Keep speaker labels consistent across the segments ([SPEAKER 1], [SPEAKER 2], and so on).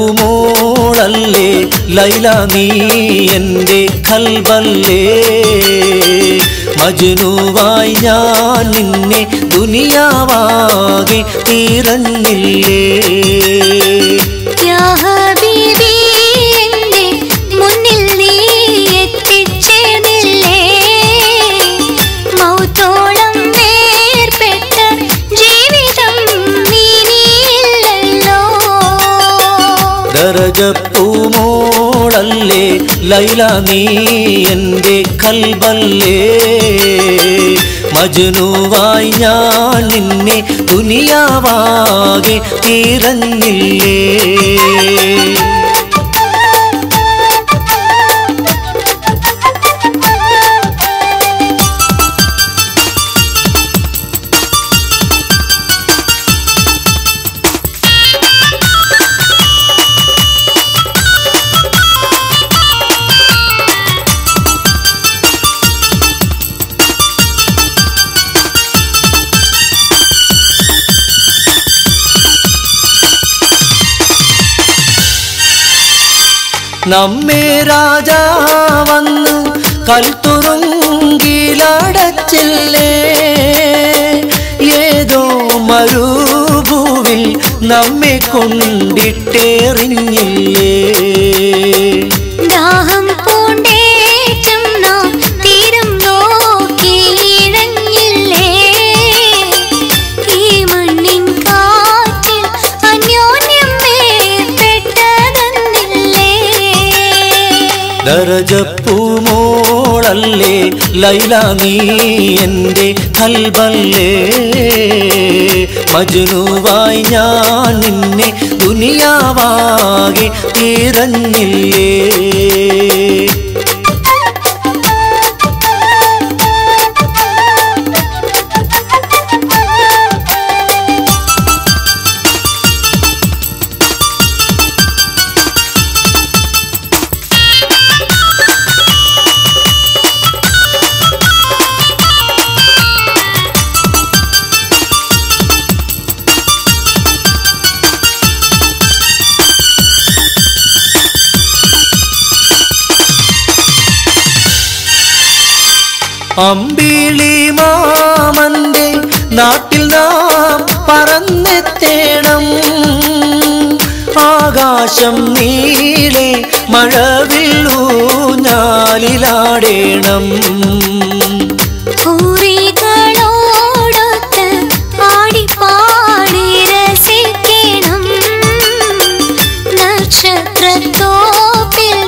[SPEAKER 1] ദറജപ്പൂമോളല്ലേ ലൈല നീ എൻ്റെ ഖൽബല്ലേ മജ്നുവായി ഞാൻ നിന്നെ ദുനിയാവാകെ തിരഞ്ഞില്ലേ
[SPEAKER 2] യാ ഹബീബി എൻ്റെ മുന്നിൽ നീ എത്തിച്ചേർന്നില്ലേ മൗത്തോളം വേർപെട്ട ജീവിതം നീനില്ലല്ലോ
[SPEAKER 1] ദറജപ്പൂമോളല്ലേ ലൈല നീ എൻ്റെ ഖൽബല്ലേ മജ്നുവായി ഞാൻ നിന്നെ ദുനിയാവാകെ തിരഞ്ഞില്ലേ നമ്മെ രാജാവന്ന് കൽത്തുറുങ്കിലടച്ചില്ലേ ഏതോ മരുഭൂവിൽ നമ്മെ കൊണ്ടിട്ടെറിഞ്ഞില്ലേ
[SPEAKER 2] ദാഹം പൂണ്ടേറ്റം നാം തീരം നോക്കിയിഴഞ്ഞില്ലേ ഈ മണ്ണിൻ കാറ്റിൽ അന്യോന്യം വേർപെട്ടതെന്നില്ലേ
[SPEAKER 1] ദറജപ്പൂമോളല്ലേ ലൈല നീ എൻ്റെ ഖൽബല്ലേ മജ്നുവായി ഞാൻ നിന്നെ ദുനിയാവാകെ തിരഞ്ഞില്ലേ അമ്പിളി മാമന്റെ നാട്ടിൽ നാം പറന്നെത്തേണം ആകാശം നീളെ മഴവില്ലൂഞ്ഞാലിലാടേണം
[SPEAKER 2] ഹൂറികളോടൊത്ത് ആടിപ്പാടി രസിക്കണം നക്ഷത്രത്തോപ്പിൽ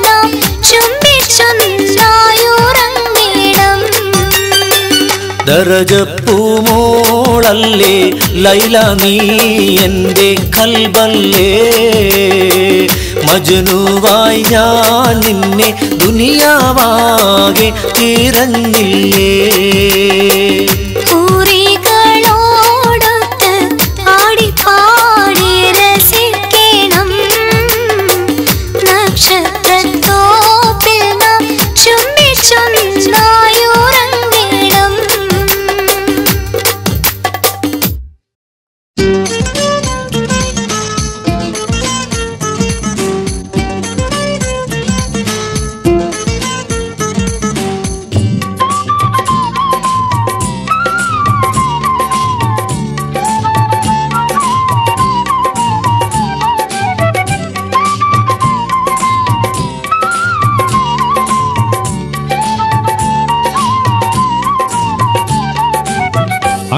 [SPEAKER 2] നാം ചുംബിച്ചൊന്നായുറങ്ങിടം
[SPEAKER 1] ദറജപ്പൂമോളല്ലേ ലൈല നീ എൻ്റെ ഖൽബല്ലേ മജ്നുവായി ഞാൻ നിന്നെ ദുനിയാവാകെ തിരഞ്ഞില്ലേ
[SPEAKER 2] ഹൂറികളോടൊത്ത് ആടിപ്പാടി രസിക്കണം നക്ഷത്രത്തോപ്പിൽ നാം ചുംബിച്ചൊന്നായുറങ്ങിടം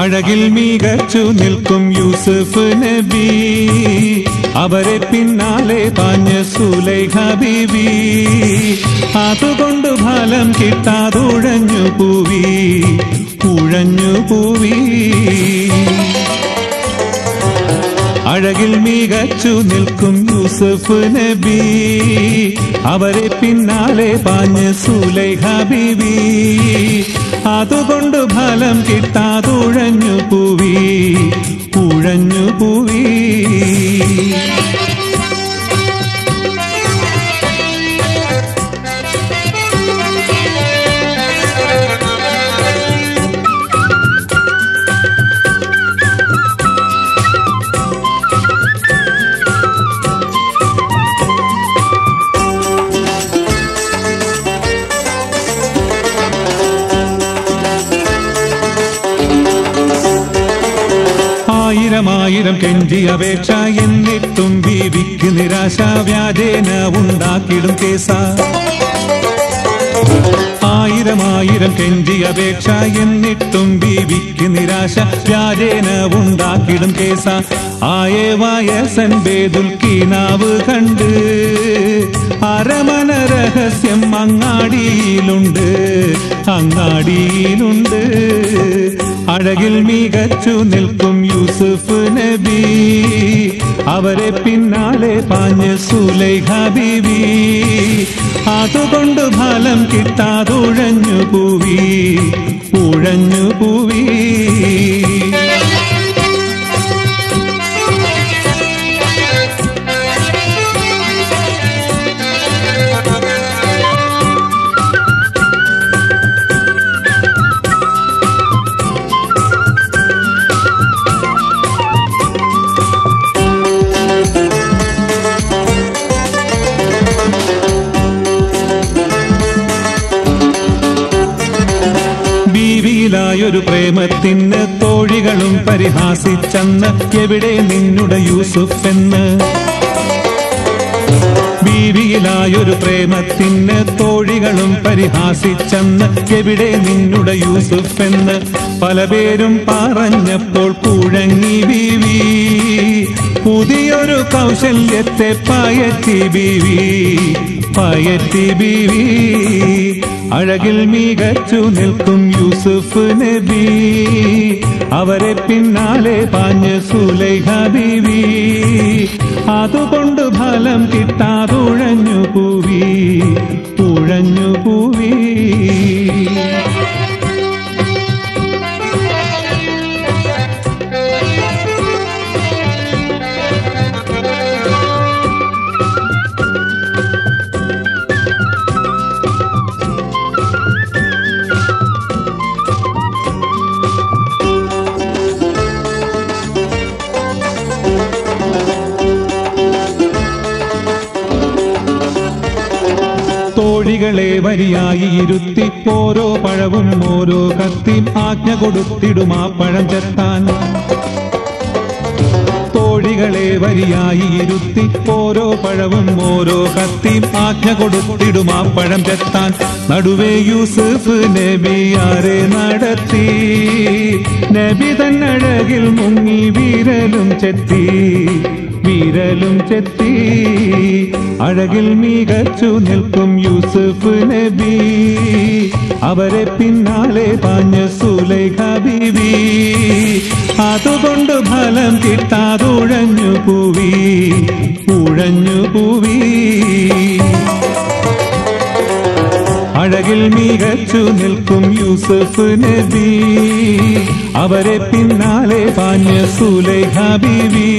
[SPEAKER 3] അഴകിൽ മികച്ചു നിൽക്കും യൂസുഫ് നബി അവരെ പിന്നാലെ പാഞ്ഞ സുലൈഖ ബീവി അതുകൊണ്ട് ഫലം കിട്ടാതുഴഞ്ഞു പൂവി ഉഴഞ്ഞു പൂവി അഴകിൽ മികച്ചു നിൽക്കും യൂസുഫ് നബി അവരെ പിന്നാലെ പാഞ്ഞ സുലൈഖ ബീവി അതുകൊണ്ട് ഫലം കിട്ടാതുഴഞ്ഞു പൂവി ഉഴഞ്ഞു പൂവി കെഞ്ചി അപേക്ഷ എന്നിട്ടും ബീവിക്ക് നിരാശ വ്യാജേന ഉണ്ടാക്കിടും കേസ ആയിരം കെഞ്ചി അപേക്ഷ എന്നിട്ടും ബീവിക്ക് നിരാശ വ്യാജേന ഉണ്ടാക്കിടും കേസ ആയേ വയസ്സൻ ബേദുൽ കീനാവ് കണ്ട് അരമന രഹസ്യം അങ്ങാടിയിലുണ്ട് അഴകിൽ മികച്ചു നിൽക്കും യൂസുഫ് നബി അവരെ പിന്നാലെ പാഞ്ഞ് സുലൈഖ ബീവി അതുകൊണ്ട് ഫലം കിട്ടാതുഴഞ്ഞു പൂവി ബീവിയിലായൊരു പ്രേമത്തിന് തോഴികളും പരിഹാസിച്ചെന്ന് എവിടെ നിന്നുടെ യൂസുഫ് എന്ന് ബീവിയിലായൊരു പ്രേമത്തിന് തോഴികളും പരിഹാസിച്ചെന്ന് എവിടെ നിന്നുടെ യൂസുഫ് എന്ന് പല പേരും പറഞ്ഞപ്പോൾ കുഴങ്ങി ബീവി പുതിയൊരു കൗശല്യത്തെ പയറ്റി ബീവി അഴകിൽ മികച്ചു നിൽക്കും യൂസുഫ് നബി അവരെ പിന്നാലെ പാഞ്ഞ് സുലൈഖ ബീവി അതുകൊണ്ട് ഫലം കിട്ടാതുഴഞ്ഞു പൂവി തോഴികളെ വരിയായി ഇരുത്തി ഓരോ പഴവും ഓരോ കത്തിയും ആജ്ഞ കൊടുത്തിടും ആ പഴം ചെത്താൻ തോഴികളെ വരിയായി ഇരുത്തി ഓരോ പഴവും ഓരോ കത്തിയും ആജ്ഞ കൊടുത്തിടും ആ പഴം ചെത്താൻ നടുവേ യൂസുഫ് നബിയാരെ നടത്തി നബി തന്നഴകിൽ മുങ്ങി വീരലും ചെത്തി അഴകിൽ മികച്ചു നിൽക്കും യൂസുഫ് നബി അവരെ പിന്നാലെ പാഞ്ഞ സുലൈഖ ബീവി അതുകൊണ്ട് ഫലം കിട്ടാതുഴഞ്ഞു പൂവി അഴകിൽ മികച്ചു നിൽക്കും യൂസുഫ് നബി അവരെ പിന്നാലെ പാഞ്ഞ സുലൈഖ ബീവി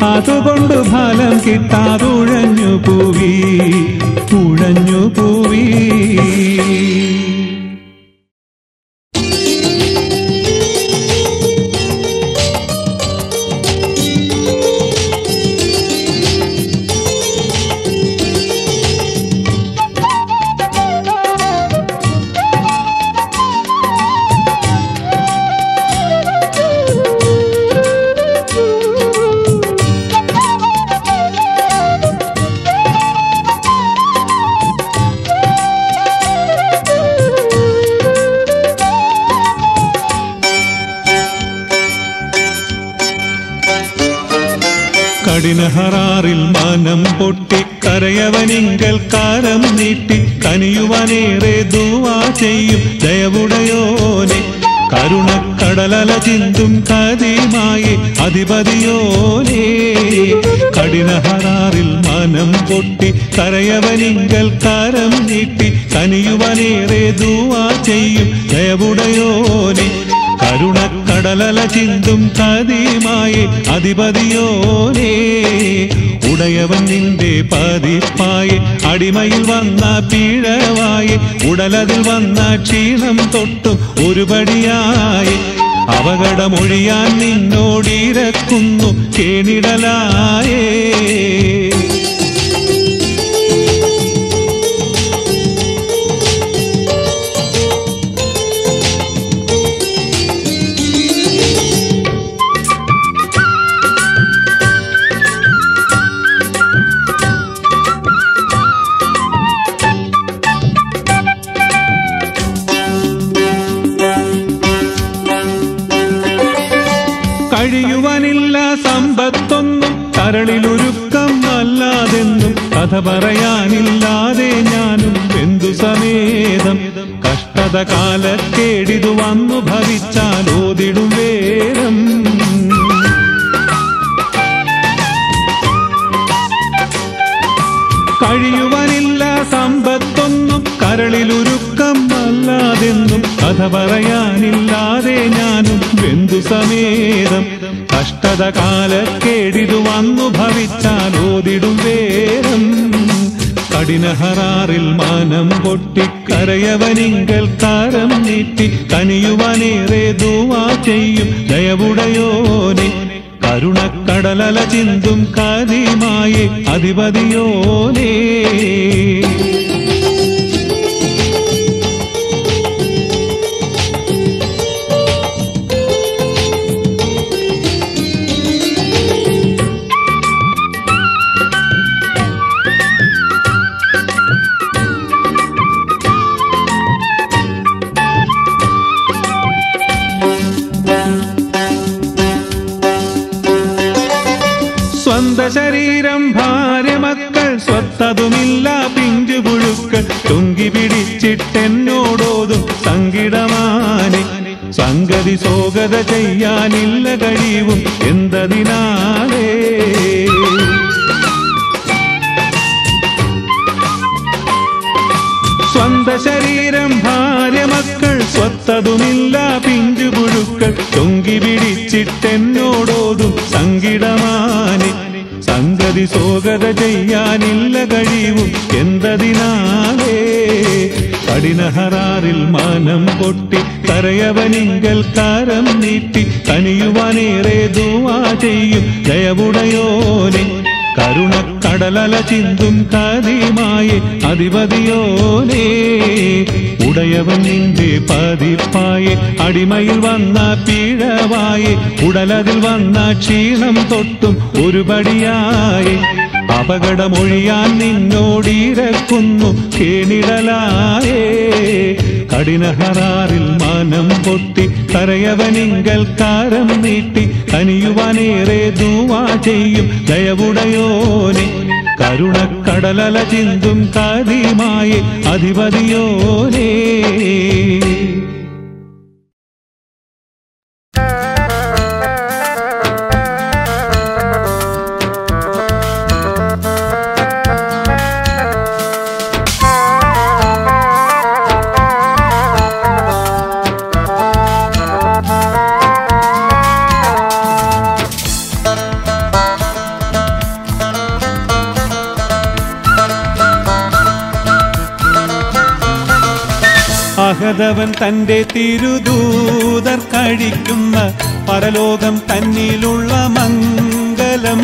[SPEAKER 3] അതുകൊണ്ട് ഫലം കിട്ടാതുഴഞ്ഞു പൂവി കഠിനഹറാറിൽ മനം പൊട്ടി കരയവനിങ്കൽ കാരം നീട്ടി കനിയുവാനേറെ ദുആ ചെയ്യും ദയവുടയോനെ കരുണക്കടലല ചിന്തും കതിമായി അധിപതിയോനെ കഠിനഹറാറിൽ മനം പൊട്ടി കരയവനിങ്കൽ കാരം നീട്ടി കനിയുവാനേറെ ദുആ ചെയ്യും ദയവുടയോനെ കരുണക്കടലല ചിന്തും കതിമായി അധിപതിയോനെ ഉടയവൻ നിന്റെ പതിപ്പായി അടിമയിൽ വന്ന പീഴവായി ഉടലതിൽ വന്ന ക്ഷീണം തൊട്ടും ഒരുപടിയായി അപകടമൊഴിയാൻ നിന്നോടിരക്കുന്നു കേണിടലായേ കരളിലുരുക്കം അല്ലാതെന്നും കഥ പറയാനില്ലാതെ ഞാനും ബന്ധു സമേതം കഷ്ടത കാലക്കേടിതു വന്നു ഭവിച്ചാൽ ഓതിടും വേരം കഴിയുവാനില്ല സമ്പത്തൊന്നും കരളിലുരുക്കം അല്ലാതെന്നും കഥ പറയാനില്ലാതെ ഞാനും ബന്ധു സമേതം കഷ്ടത കാലക്കേടിതു വന്നു ഭവിച്ചാൽ ഓതിടും വേരം കഠിനഹറാറിൽ മാനം പൊട്ടി കരയവനിങ്കൽ താരം നീട്ടി കനിയുവാനേറെ ദുആ ചെയ്യും ദയവുടയോനെ കരുണക്കടലല ചിന്തും കാതിമായേ അധിപതിയോനേ ശരീരം ഭാര്യ മക്കൾ സ്വത്തതുമില്ല പിഞ്ചു പുഴുക്കൾ തുങ്കി പിടിച്ചിട്ടെന്നോടോതും സങ്കിടമാനെ സംഗതി സോഗത ചെയ്യാനില്ല കഴിവും എന്തതിനാലേ സ്വന്ത ശരീരം ഭാര്യ മക്കൾ സ്വത്തതുമില്ല പിഞ്ചു പുഴുക്കൾ തുങ്കി പിടിച്ചിട്ടെന്നോടോതും സങ്കിടമാനെ സംഗതി സോഗത ചെയ്യാനില്ല കഴിവും എന്തതിനാലേ കഠിനഹറാറിൽ മാനം പൊട്ടി കരയവനിങ്കൽ കാരം നീട്ടി കനിയുവാനേറെ ദുആ ചെയ്യും ദയവുടയോനെ കരുണക്കടലല ചിന്തും കാതിമായേ അധിപതിയോനേ ഉടയവൻ നിന്റെ പതിപ്പായേ അടിമയിൽ വന്ന പീഴവായേ ഉടലതിൽ വന്ന ക്ഷീണം തൊട്ടും ഒരുപടിയായേ അപകടമൊഴിയാൻ നിന്നോടിരക്കുന്നു കേണിടലായേ കഠിനഹറാറിൽ മാനം പൊട്ടി കരയവനിങ്കൽ കാരം നീട്ടി കനിയുവാനേറെ ദുആ ചെയ്യും ദയവുടയോനെ കരുണക്കടലല ചിന്തും കാതിമായേ അധിപതിയോനേ അഹദവൻ തന്റെ തിരുദൂതർ കഴിക്കുന്ന പരലോകം തന്നിലുള്ള മംഗലം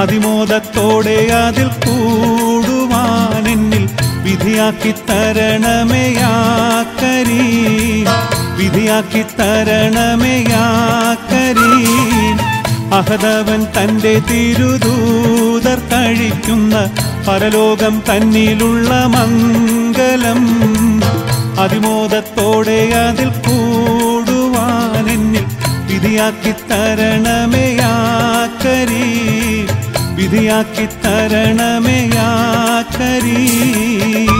[SPEAKER 3] അതിമോദത്തോടെ അതിൽ കൂടുവാനെന്നിൽ വിധിയാക്കി തരണമേയാ കരീം വിധിയാക്കി തരണമേയാ കരീം അഹദവൻ തന്റെ തിരുദൂതർ കഴിക്കുന്ന പരലോകം തന്നിലുള്ള മംഗലം അതിമോദത്തോടെ അതിൽ കൂടുവാനെന്നിൽ വിധിയാക്കി തരണമേയാ കരീം വിധിയാക്കി തരണമേയാ കരീം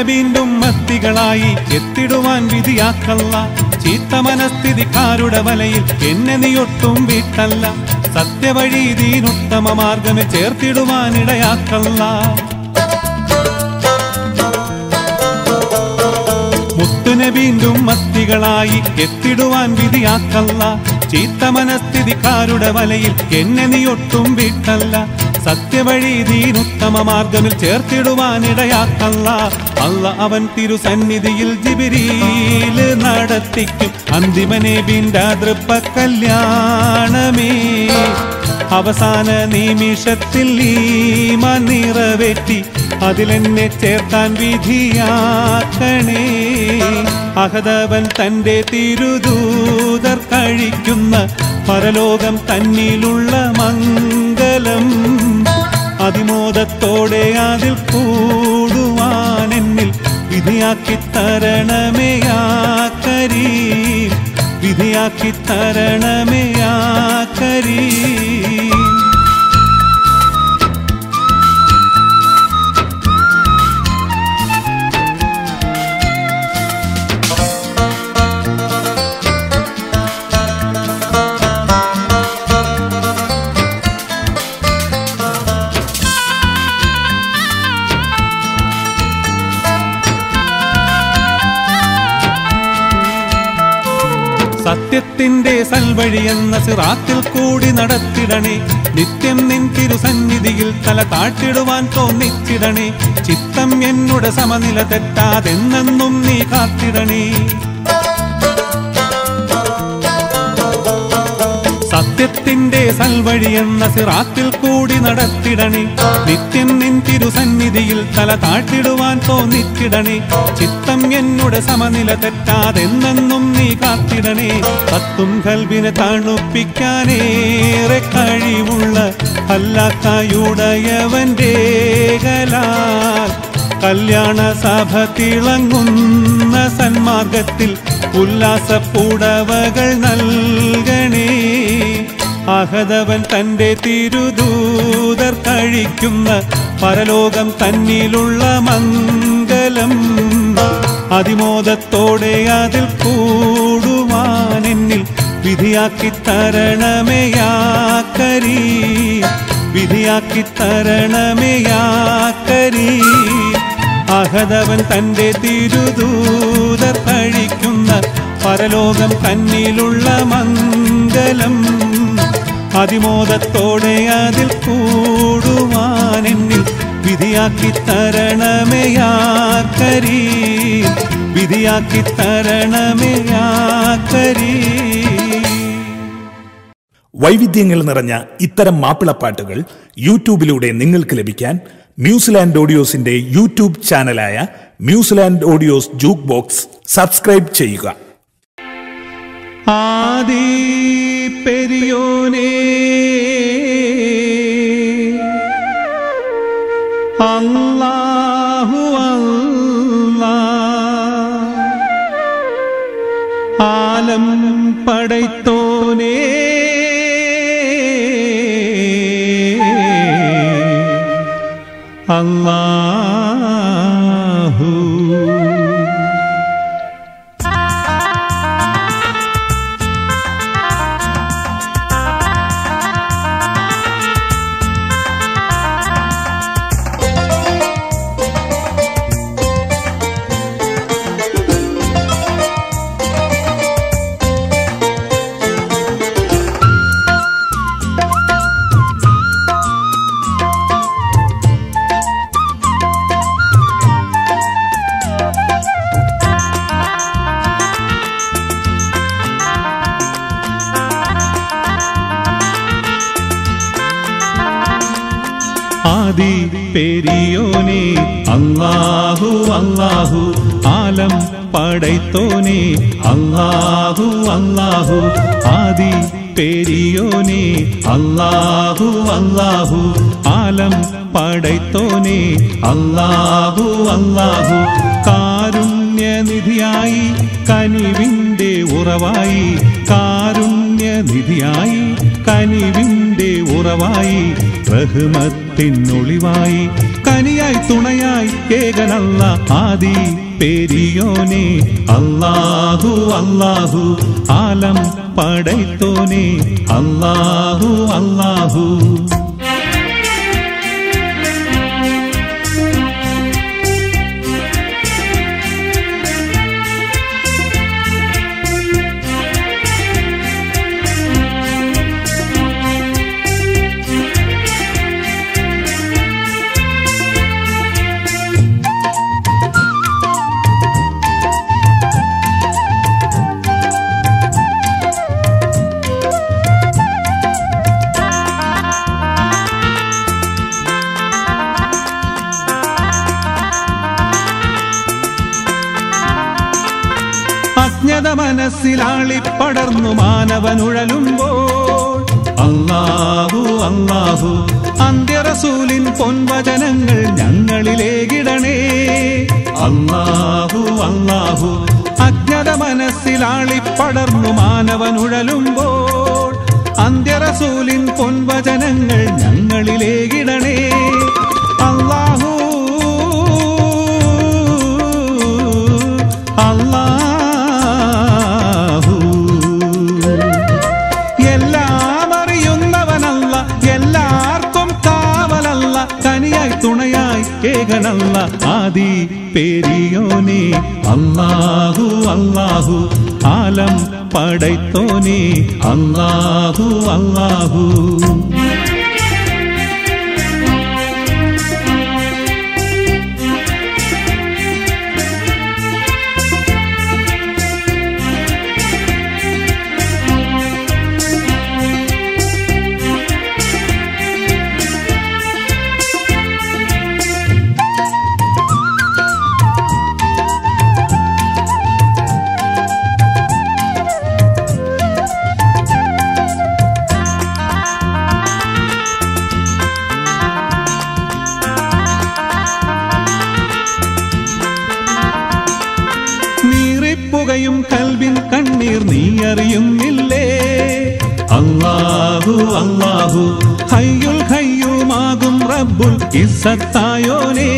[SPEAKER 3] വീണ്ടും മത്തികളായി എത്തിടുവാൻ വിധിയാക്കല്ല ചീത്ത മനസ്ഥിതിക്കാരുടെ വലയിൽ എന്നെ നീയൊട്ടും വീട്ടല്ല സത്യവഴി ദീനുത്തമ മാർഗമെ ചേർത്തിടുവാനിടയാക്കല്ല മുത്തുനെ വീണ്ടും മത്തികളായി എത്തിടുവാൻ വിധിയാക്കല്ല ചീത്ത മനസ്ഥിതിക്കാരുടെ വലയിൽ എന്നെ നീയൊട്ടും വീട്ടല്ല സത്യവഴി ദീനുത്തമ മാർഗമിൽ ചേർത്തിടുവാനിടയാക്കല്ല അല്ല അവൻ തിരുസന്നിധിയിൽ ജിബ്രീൽ നടത്തിക്കും അന്തിമനെ ബിന്ദാതൃപ്പ കല്യാണമേ അവസാന നിമിഷത്തിൽ ഈമാൻ നിറവേറ്റി അതിലെന്നെ ചേർക്കാൻ വിധിയാക്കണേ. അഹദവൻ തൻ്റെ തിരുദൂതർ കഴിക്കുന്ന പരലോകം തന്നിലുള്ള മംഗലം അതിമോദത്തോടെ അതിൽ കൂടുവാൻ എന്നിൽ വിധിയാക്കി തരണമേ യാ കരീം, വിധിയാക്കി തരണമേ യാ കരീം. സത്യത്തിന്റെ സൽവഴി എന്ന സിറാത്തിൽ കൂടി നടത്തിടണേ. നിത്യം നിൻ തിരുസന്നിധിയിൽ തല താഴ്ത്തിടുവാൻ തോന്നിച്ചിടണേ. ചിത്തം എന്നുടെ സമനില തെറ്റാതെന്നെന്നും നീ കാത്തിടണേ. സത്യത്തിന്റെ സൽവഴി എന്ന സിറാത്തിൽ കൂടി നടത്തിടണേ. നിത്യം നിൻ തിരുസന്നിധിയിൽ തല താഴ്ത്തിടുവാൻ തോന്നിച്ചിടണേ. ചിത്തം എന്നുടെ സമനില തെറ്റാതെന്നെന്നും നീ കാത്തിടണേ. കത്തും കൽബിനെ തണുപ്പിക്കാനേറെ കഴിവുള്ള അല്ലാഹുയുടയവന്റെ കലാൽ കല്യാണ സഭ തിളങ്ങുന്ന സന്മാർഗത്തിൽ ഉല്ലാസപ്പുടവകൾ നൽകണേ. അഹദവൻ തൻ്റെ തിരുദൂതർ കഴിക്കുന്ന പരലോകം തന്നിലുള്ള മംഗലം അതിമോദത്തോടെ അതിൽ കൂടുവാൻ എന്നിൽ വിധിയാക്കി തരണമേ യാ കരീം, വിധിയാക്കി തരണമേ യാ കരീം. അഹദവൻ തൻ്റെ തിരുദൂതർ കഴിക്കുന്ന പരലോകം തന്നിലുള്ള മംഗലം അതിമോദത്തോടെ അതിൽ കൂടുവാൻ എന്നിൽ വിധിയാക്കി തരണമേ യാ കരീം, വിധിയാക്കി തരണമേ യാ കരീം.
[SPEAKER 4] വൈവിധ്യങ്ങൾ നിറഞ്ഞ ഇത്തരം മാപ്പിളപ്പാട്ടുകൾ യൂട്യൂബിലൂടെ നിങ്ങൾക്ക് ലഭിക്കാൻ ന്യൂസിലാൻഡ് ഓഡിയോസിന്റെ യൂട്യൂബ് ചാനലായ New Zealand audios juke box subscribe ചെയ്യുക.
[SPEAKER 3] ആദി പെരിയോനേ അല്ലാഹു അല്ലാഹ്, ആലം പടൈത്തോനേ അല്ലാഹു. ആദി പെരിയോനേ അല്ലാഹു അല്ലാഹു, ആലം പടൈത്തോനേ അല്ലാഹു അല്ലാഹു. ആദി പെരിയോനേ അല്ലാഹു അല്ലാഹു, ആലം പടൈത്തോനേ അല്ലാഹു അല്ലാഹു. കാരുണ്യനിധിയായി കനിവിൻ്റെ ഉറവായി, കാരുണ്യനിധിയായി കനിവിൻ്റെ ഉറവായി, റഹ്മത്തിനൊളിവായി കനിയായി തുണയായി ഏകനല്ല ആദി പെരിയോനേ അല്ലാഹു അല്ലാഹു. ആലം പടൈത്തോനേ അല്ലാഹു അല്ലാഹു. അജ്ഞത മനസ്സിലാളിപ്പടർന്നു മാനവനുഴലുമ്പോൾ അല്ലാഹു അല്ലാഹു അന്ത്യറസൂലിൻ പൊൻവചനങ്ങൾ ഞങ്ങളിലേകിടണേ. അല്ലാഹു അല്ലാഹു അജ്ഞത മനസ്സിലാളിപ്പടർന്നു മാനവനുഴലുമ്പോൾ അന്ത്യറസൂലിൻ പൊൻവചനങ്ങൾ ഞങ്ങളിലേകിടണേ. അല്ലാഹു അല്ലാഹു എല്ലാം അറിയുന്നവനല്ല, എല്ലാവർക്കും കാവലല്ല, കനിയായി തുണയായി കേകനല്ല ആദി പെരിയോനേ. അല്ലാഹു അല്ലാഹു ആലം പടൈത്തോനേ. അല്ലാഹു അല്ലാഹു പുകയും കൽബിൻ കണ്ണീർ നീ അറിയുന്നില്ലേ. അല്ലാഹു അല്ലാഹു ഹയ്യുൽ ഖയ്യൂമാകും റബ്ബുൽ ഇസ്സത്തായോനേ.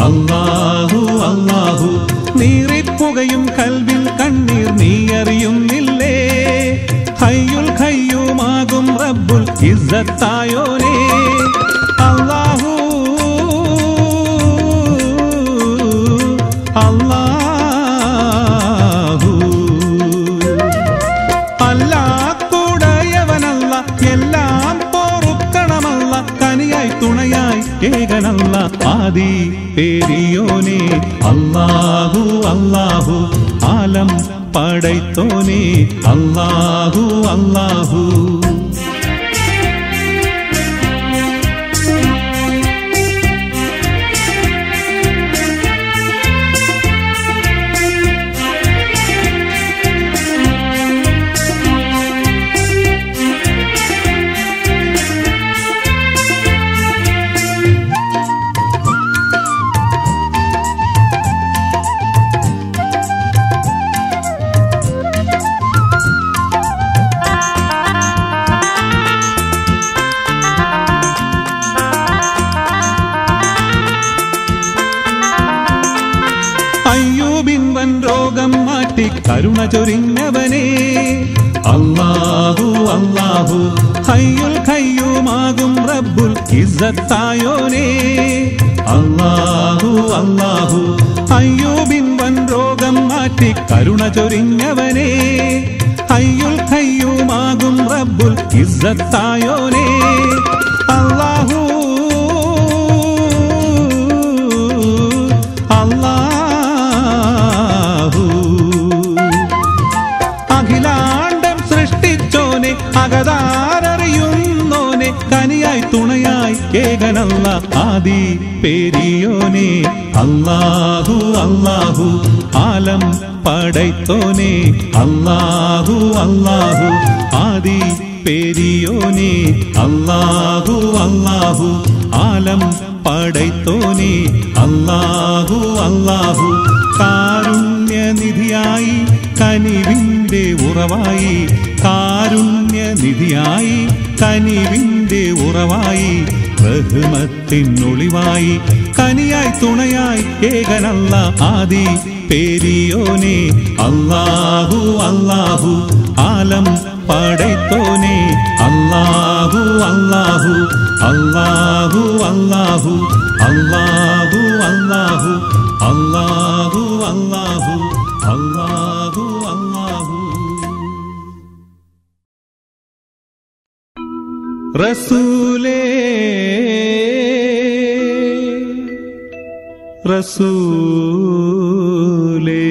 [SPEAKER 3] അല്ലാഹു അല്ലാഹു നീറിപ്പുകയും കൽബിൻ കണ്ണീർ നീ അറിയുന്നില്ലേ. ഹയ്യുൽ ഖയ്യൂമാകും റബ്ബുൽ ഇസ്സത്തായോനേ. അല്ലാഹു എല്ലാം പോറുക്കണമല്ല, കനിയായി തുണയായി കേകനല്ല ആദി പെരിയോനേ. അല്ലാഹു അല്ലാഹു ആലം പടൈത്തോനേ. അല്ലാഹു അല്ലാഹു രോഗം മാറ്റി കരുണ ചൊരിഞ്ഞവനേ. അല്ലാഹു അല്ലാഹു ഹയ്യുൽ ഖയ്യൂമാകും റബ്ബുൽ ഇസ്സത്തായോനേ. അല്ലാഹു അല്ലാഹു അയ്യൂബിൻ വൻ രോഗം മാറ്റി കരുണ ചൊരിഞ്ഞവനേ. ഹയ്യുൽ ഖയ്യൂമാകും റബ്ബുൽ ഇസ്സത്തായോനേ. അല്ലാഹു അഖിലാണ്ടം സൃഷ്ടിച്ചോനെ, അകതാരറിയുന്നോനെ, കനിയായി തുണയായി കേകനല്ല ആദി പെരിയോനേ. അല്ലാഹു അല്ലാഹു ആലം പടൈത്തോനേ. അല്ലാഹു അല്ലാഹു ആദി പെരിയോനേ. അല്ലാഹു അല്ലാഹു ആലം പടൈത്തോനേ. അല്ലാഹു അല്ലാഹു കാരുണ്യനിധിയായി കനിവിന്റെ ഉറവായി. കാരുണ്യനിധിയായി കനിവിന്റെ ഉറവായി. റഹ്മത്തിനൊളിവായി കനിയായി തുണയായി ഏകനല്ല ആദി പെരിയോനേ. അല്ലാഹു അല്ലാഹു ആലം പടൈത്തോനേ. അല്ലാഹു അല്ലാഹു അല്ലാഹു അല്ലാഹു അല്ലാഹു അല്ലാഹു അല്ലാഹു അല്ലാഹു അല്ലാഹു അല്ലാഹു. റസൂലേ റസൂലേ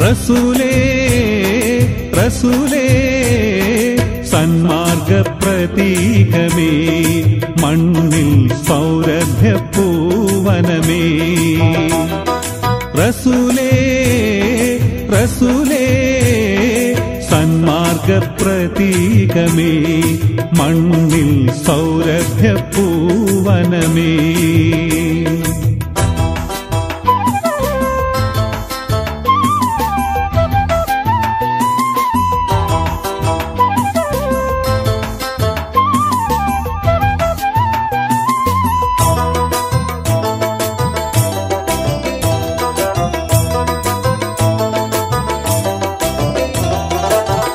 [SPEAKER 3] റസൂലേ റസൂലേ സന്മാർഗ പ്രതീകമേ മണ്ണിൽ സൗരഭ്യ പൂവനമേ റസൂലേ റസൂലേ സന്മാർഗ പ്രതീകമേ മണ്ണിൽ സൗരഭ്യ പൂവനമേ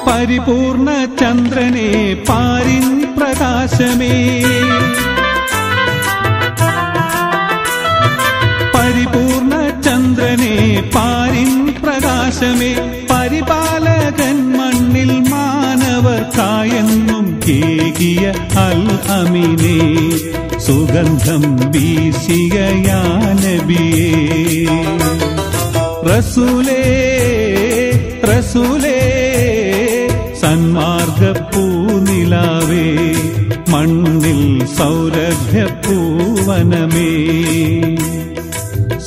[SPEAKER 3] പരിപൂർണ ചന്ദ്രനെ പാരിൻ പ്രകാശമേ പരിപൂർണ ചന്ദ്രനെ പാരിൻ പ്രകാശമേ പരിപാലകൻ മണ്ണിൽ മാനവർക്കായെന്നും കേകിയ അൽ അമീനേ സുഗന്ധം വീശിയ യാ നബിയേ റസൂലേ റസൂലേ സന്മാർഗ പൂനിലാവേ മണ്ണിൽ സൗരഭ്യ പൂവനമേ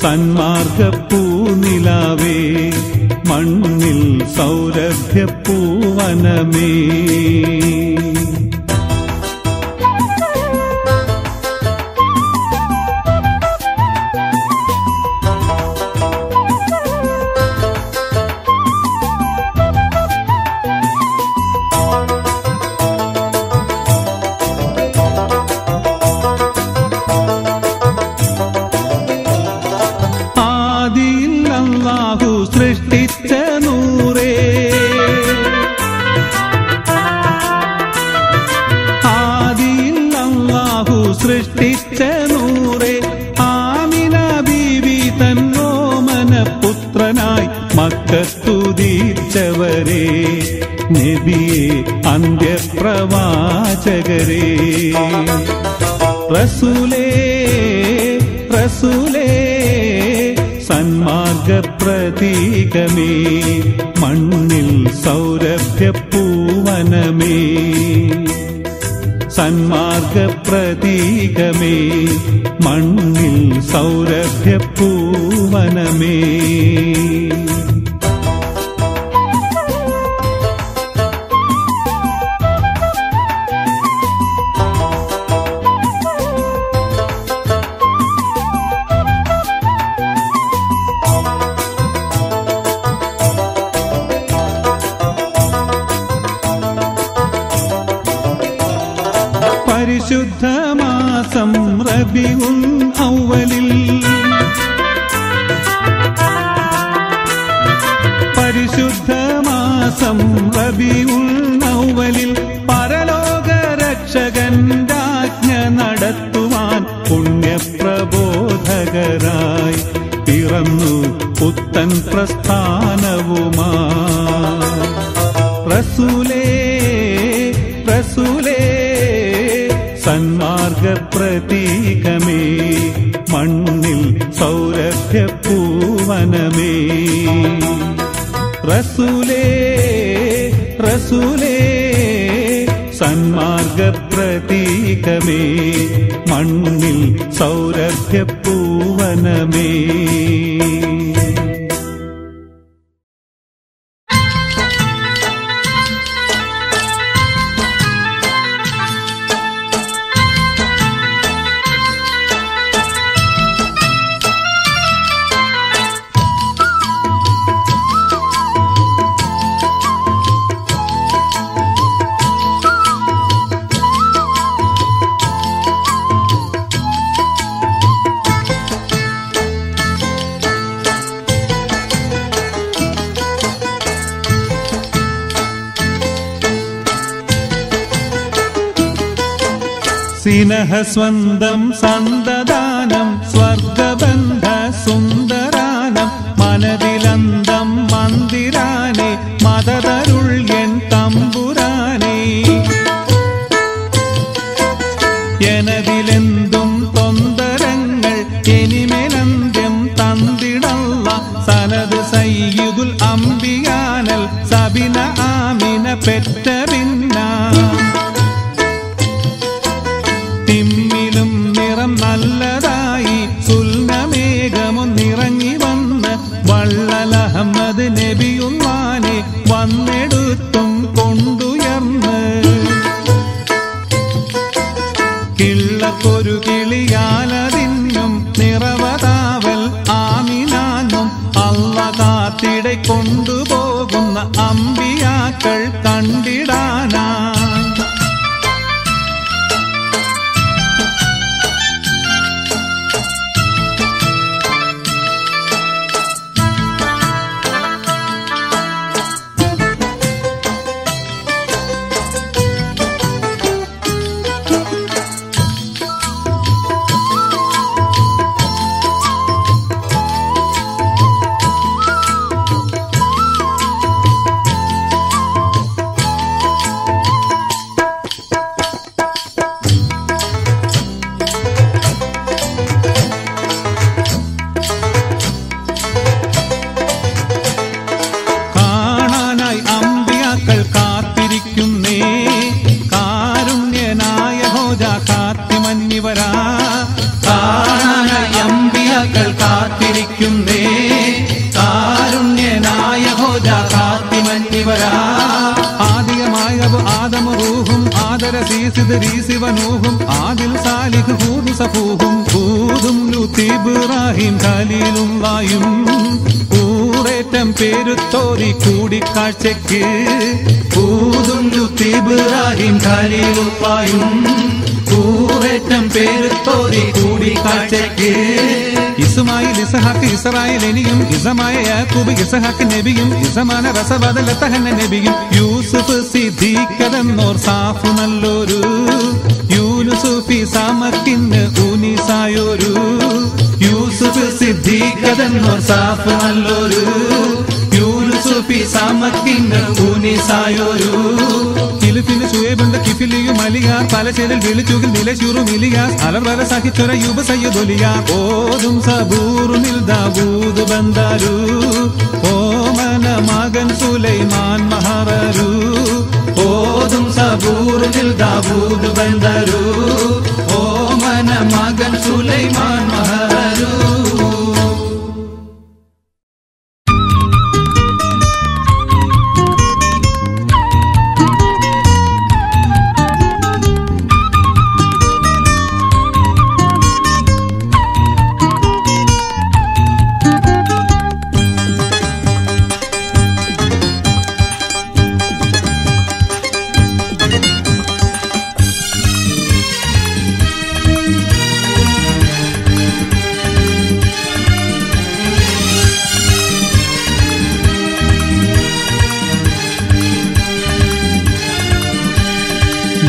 [SPEAKER 3] സന്മാർഗ പൂനിലാവേ മണ്ണിൽ സൗരഭ്യ പൂവനമേ സൃഷ്ടിച്ച നൂറേ ആദിയിൽ അല്ലാഹു സൃഷ്ടിച്ച നൂറേ ആമിന ബീവി തന്നോമന പുത്രനായി മക്കത്തുദീച്ചവരേ നബിയേ അന്ത്യപ്രവാചകരേ റസൂലേ റസൂലേ സന്മാർഗ പ്രതീകമേ മണ്ണിൽ സൗരഭ്യ പൂവനമേ സന്മാർഗ പ്രതീകമേ മണ്ണിൽ സൗരഭ്യ പൂവനമേ പരിശുദ്ധമാസം റബീഉൽ അവ്വലിൽ പരിശുദ്ധമാസം റബീഉൽ അവ്വലിൽ പരലോക രക്ഷകന്റെ ആജ്ഞ നടത്തുവാൻ പുണ്യപ്രബോധകരായി പിറന്നു പുത്തൻ പ്രസ്ഥാനവുമായി റസൂലേ റസൂലേ സന്മാർഗ പ്രതീകമേ മണ്ണിൽ സൗരഭ്യ പൂവനമേ റസൂലേ റസൂലേ സന്മാർഗ പ്രതീകമേ മണ്ണിൽ സൗരഭ്യ പൂവനമേ സിനഹസ്വന്തം സന്തദാനം സ്വർഗബന്ധ സുന്ദരാനം മനതിലന്തം മന്ദിരാനെ മദതരുൾ എൻ തമ്പുരാനെ എനതിലെന്തും തൊന്തരങ്ങൾ എനിമെനന്ത്യം തന്തിടല്ല സനത് സയ്യിദുൽ അംബിയാ സബിന ആമിന പെറ്റ പിന്ന തിമ്മിലും നിറം നല്ലതായി സുൽനമേഘമൊന്നിറങ്ങി വന്ന് വള്ളലഹമ്മദ് നബിയുള്ളാനെ വന്നെടുത്തും കൊണ്ടുയർന്ന് കിള്ളക്കൊരു കിളിയാലതിന്നും നിറവതാവൽ ആമിനാനും അള്ള കാത്തിടെ കൊണ്ടുപോകുന്ന അമ്പിയാക്കൾ കണ്ടിടാനാ ൂഹും ആദിൽ സാലിഹ് ഹൂദ് സഫൂഹും ഹൂദും ലൂത്ത് ഇബ്രാഹിം ഖലീലുള്ളായും കൂറേറ്റം പേരുത്തോരി കൂടിക്കാഴ്ചയ്ക്ക് ഹൂദും ലൂത്ത് ഇബ്രാഹിം ഖലീലുള്ളായും കൂറേറ്റം പേരുത്തോരി കൂടിക്കാഴ്ചയ്ക്ക് ഇസ്മായിൽ ഇസ്ഹാഖ് ഇസ്രായേൽ എനിയും ഇസമായ യാക്കൂബ് ഇസ്ഹാഖ് നബിയും ഇസമാന റസബദല തഹന്ന നബിയും യൂസുഫ് സിദ്ദീഖെന്നോർ സാഫു നല്ലൊരു യൂനുസുഫി സമക്കിന്ന് ഊനിസായൊരു യൂസുഫ് സിദ്ദീഖെന്നോർ സാഫു നല്ലൊരു യൂനുസുഫി സമക്കിന്ന് ഊനിസായൊരു കിലിഫിന് ശുയേബുണ്ട് കിഫിലിയും അലിയാർ പലചേരിൽ വിളിച്ചുകിൽ നിലശൂറും ഇലിയാസ് അലർവല സഹിച്ചൊര യുബ സയ്യദൊലിയാർ ഓതും സബൂറുനിൽ ദാവൂദ് ബന്ദാരു ഓമന മകൻ സുലൈമാൻ മഹറരു ഓതും സബൂറുനിൽ ദാവൂദ് ബന്ദാരു ഓമന മകൻ സുലൈമാൻ മഹറരു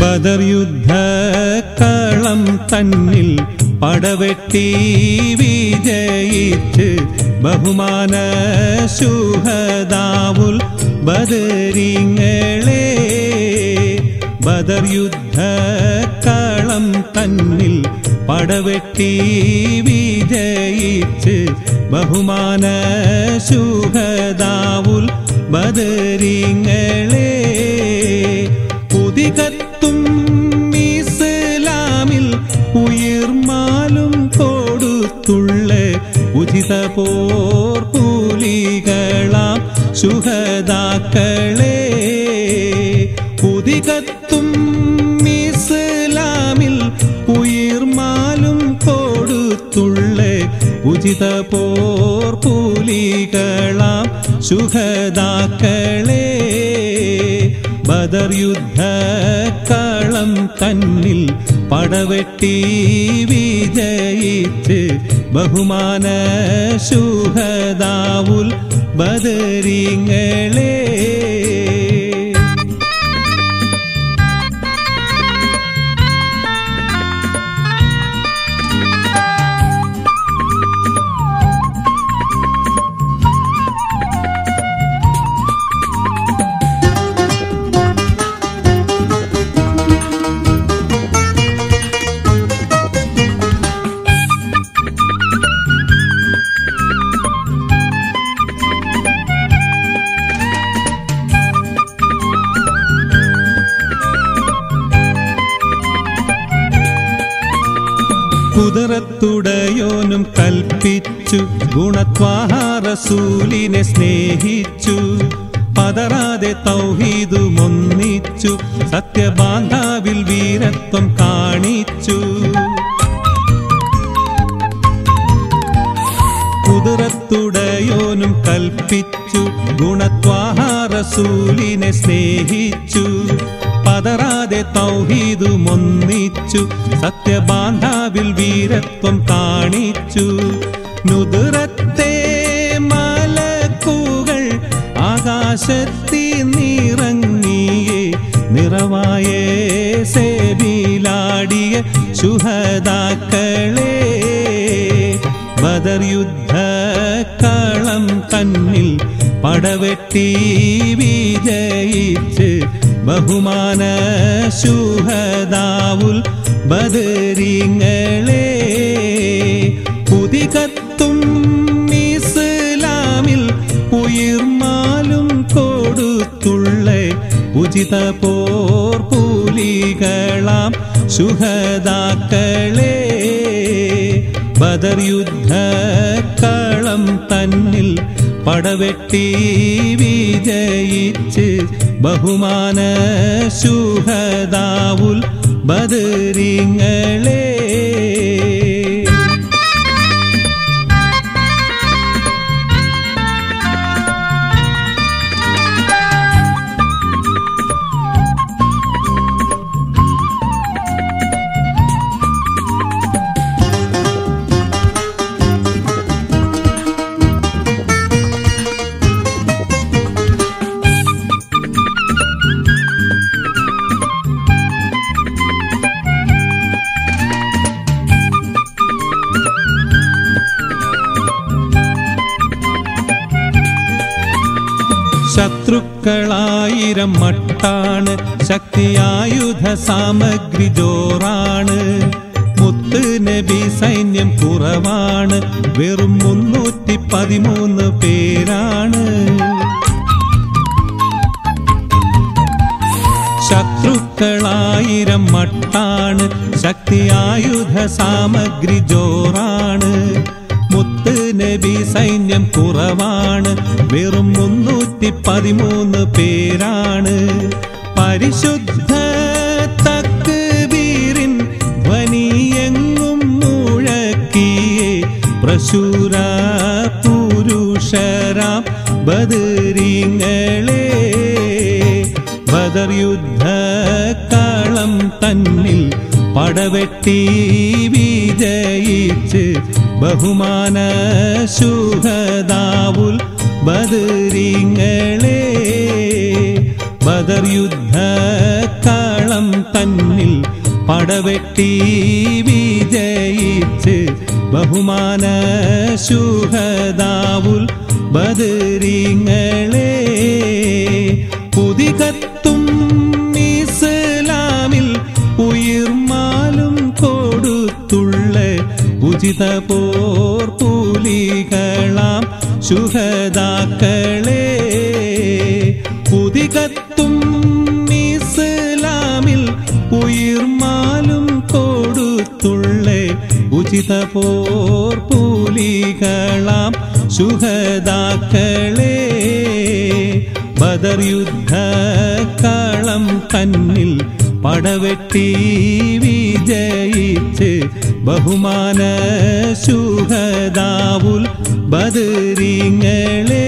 [SPEAKER 3] ബദർ യുദ്ധക്കളം തന്നിൽ പടവെട്ടി വിജയിച്ച് ബഹുമാന ശുഹദാവുൽ ബദരിങ്ങളെ ബദർ യുദ്ധക്കളം തന്നിൽ പടവെട്ടി വിജയിച്ച് ബഹുമാന ശുഹദാവുൽ ബദരിങ്ങളെ പുതികത്തും ഇസ്ലാമിൽ ഉയർമാലും കൊടുത്തുള്ള ഉചിത പോർ കൂലികളാം ശുഹദാക്കളെ പുതികത്തും ഇസ്ലാമിൽ ഉയർമാലും കൊടുത്തുള്ള ഉചിത പോർ കൂലികളാം ശുഹദാക്കളെ ബദർ യുദ്ധക്കളം തന്നിൽ പടവെട്ടി വിജയിച്ച് ബഹുമാന ശുഹദാവുൽ ബദരിങ്ങളെ കുതിരത്തുടയോനും കൽപ്പിച്ചു ഗുണത്വാഹ റസൂലിനെ സ്നേഹിച്ചു പതറാതെ തൗഹീദുമൊന്നിച്ചു സത്യബാന്ധാവിൽ വീരത്വം കാണിച്ചു കുതിരത്തുടയോനും കൽപ്പിച്ചു ഗുണത്വാഹ റസൂലിനെ സ്നേഹിച്ചു പതറാതെ തൗഹീദുമൊന്നിച്ചു സത്യബാന്ധാവിൽ വീരത്വം കാണിച്ചു നുദുറത്തെ മലക്കുകൾ ആകാശത്തിൽ നിറങ്ങിയേ നിറവായ സേബിലാടിയ ശുഹദാക്കളെ ബദർ യുദ്ധക്കളം തന്നിൽ പടവെട്ടി വിജയിച്ച് ബഹുമാന ശുഹദാവുൽ ബദരിങ്ങളെ പുതികത്തും ഇസ്ലാമിൽ ഉയിർമാലും കൊടുത്തുള്ള ഉചിത പോർ പുലികളാം ശുഹദാക്കളെ ബദർ യുദ്ധക്കളം തന്നിൽ പടവെട്ടി വിജയിച്ച് ബഹുമാന ശുഹദാവുൽ ബദരിങ്ങളെ ശത്രുക്കളായിരം മട്ടാണ് ശക്തിയായുധ സാമഗ്രി ജോറാണ് മുത്ത് നബി സൈന്യം കുറവാണ് വെറും 313 പേരാണ് ശത്രുക്കളായിരം മട്ടാണ് ശക്തിയായുധ സാമഗ്രി ജോറാണ് മുത്ത് നബി സൈന്യം കുറവാണ് വെറും 313 പേരാണ് പരിശുദ്ധ തക്ബീറിൻ ധ്വനിയെങ്ങും മുഴക്കിയേ പ്രശൂര പുരുഷരാം ബദരിങ്ങളെ ബദർ യുദ്ധക്കളം തന്നിൽ പടവെട്ടി വിജയിച്ച് ബഹുമാന ശുഹദാവുൽ ബദരിങ്ങളെ ബദർ യുദ്ധക്കളം തന്നിൽ പടവെട്ടി വിജയിച്ച് ബഹുമാന ശുഹദാവുൽ ബദരിങ്ങളെ പുതികത്തും ഇസ്ലാമിൽ ഉയിർമാലും കൊടുത്തുള്ള ഉചിത പോർ പുലികളാം ശുഹദാക്കളെ പുതികത്തും ഇസ്ലാമിൽ ഉയിർമാലും കൊടുത്തുള്ള ഉചിത പോർ പുലികളാം ശുഹദാക്കളെ ബദർ യുദ്ധക്കളം തന്നിൽ പടവെട്ടി വിജയിച്ച് ബഹുമാന ശുഹദാവുൽ ബദരിങ്ങളെ